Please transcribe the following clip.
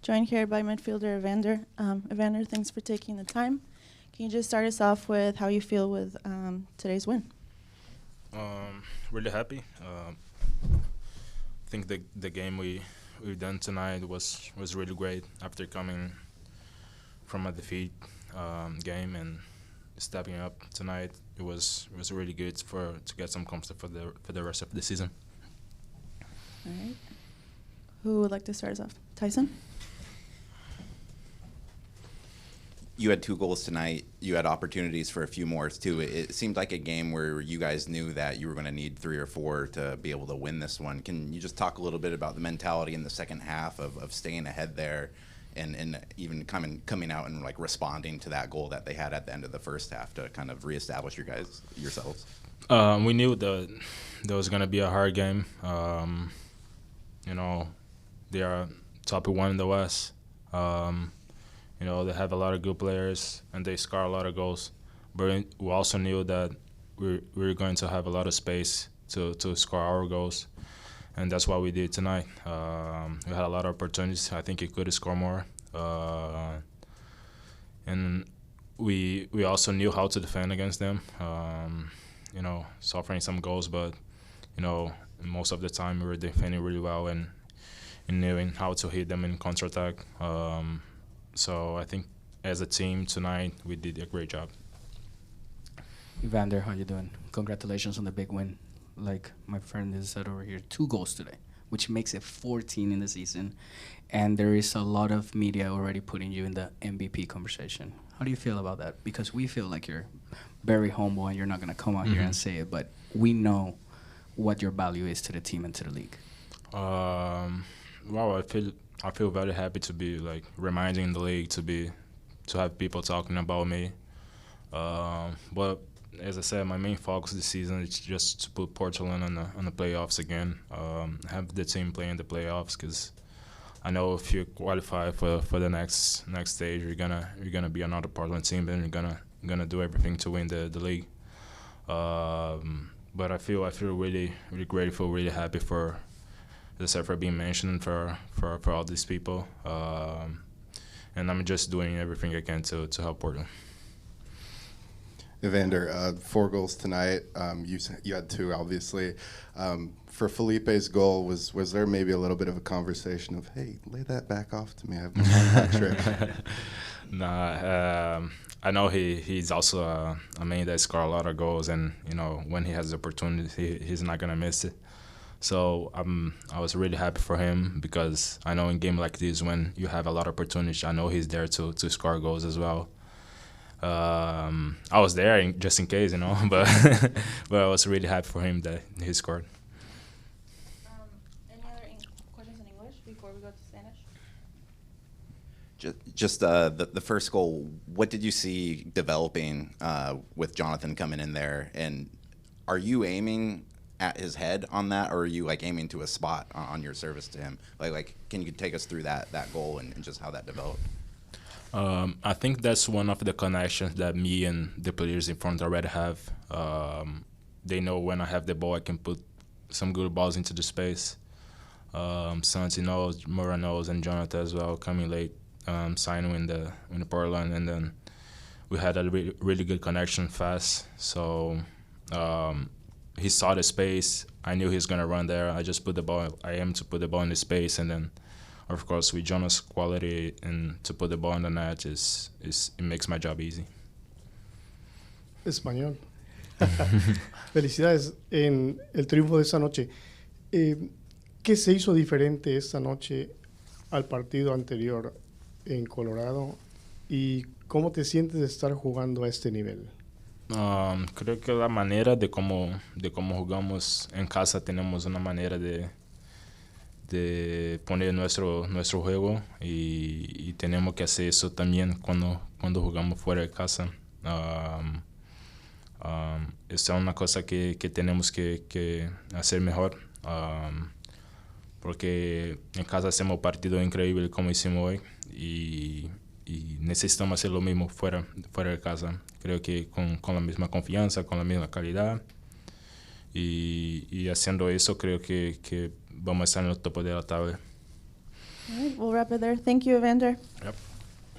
joined here by midfielder Evander. Evander, thanks for taking the time. Can you just start us off with how you feel with today's win? Really happy. I think the game we've done tonight was really great after coming from a defeat game and stepping up tonight. It was really good to get some comfort for the rest of the season. All right. Who would like to start us off? Tyson? You had 2 goals tonight. You had opportunities for a few more too. It seemed like a game where you guys knew that you were going to need 3 or 4 to be able to win this one. Can you just talk a little bit about the mentality in the second half of staying ahead there and even coming out and like responding to that goal that they had at the end of the first half to kind of reestablish yourselves? We knew that was going to be a hard game. They are top 1 in the West. They have a lot of good players and they score a lot of goals. But we also knew that we were going to have a lot of space to score our goals. And that's what we did tonight. We had a lot of opportunities. I think we could have scored more. And we also knew how to defend against them. Suffering some goals, but, most of the time we were defending really well and knowing how to hit them in counterattack. So I think as a team tonight, we did a great job. Evander, how you doing? Congratulations on the big win. Like my friend has said over here, 2 goals today, which makes it 14 in the season. And there is a lot of media already putting you in the MVP conversation. How do you feel about that? Because we feel like you're very humble and you're not going to come out here and say it, but we know what your value is to the team and to the league. Wow, I feel very happy to be like reminding the league to have people talking about me. But as I said, my main focus this season is just to put Portland on the playoffs again. Have the team play in the playoffs because I know if you qualify for the next stage, you're gonna be another Portland team and you're gonna do everything to win the league. But I feel really grateful, really happy for being mentioned for all these people, and I'm just doing everything I can to help Portland. Evander, 4 goals tonight. You had 2, obviously. For Felipe's goal, was there maybe a little bit of a conversation of, hey, lay that back off to me? I've been on that trick. Nah, I know he's also a man that scores a lot of goals, and when he has the opportunity, he's not gonna miss it. So I was really happy for him because I know in game like this when you have a lot of opportunities, I know he's there to score goals as well. I was there just in case, but but I was really happy for him that he scored. Any other questions in English before we go to Spanish? Just the first goal, what did you see developing with Jonathan coming in there? And are you aiming at his head on that, or are you like aiming to a spot on your service to him? Like can you take us through that goal and just how that developed? I think that's one of the connections that me and the players in front already have. They know when I have the ball, I can put some good balls into the space. Santi knows, Mora knows, and Jonathan as well, coming late, signing in the Portland, and then we had a really good connection fast. So he saw the space. I knew he was gonna run there. I just put the ball. I aim to put the ball in the space, and then, of course, with Jonas' quality and to put the ball in the net it makes my job easy. Español. Felicidades en el triunfo de esta noche. ¿Qué se hizo diferente esta noche al partido anterior en Colorado? ¿Y cómo te sientes de estar jugando a este nivel? Creo que la manera de cómo jugamos en casa tenemos una manera de poner nuestro juego y tenemos que hacer eso también cuando jugamos fuera de casa. Esa es una cosa que tenemos que hacer mejor, porque en casa hacemos un partido increíble como hicimos hoy y necesitamos hacer lo mismo fuera de casa. Creo que con la misma confianza, con la misma calidad y haciendo eso creo que vamos a estar en el topo de la tabla. All right, we'll wrap it there. Thank you, Evander. Yep.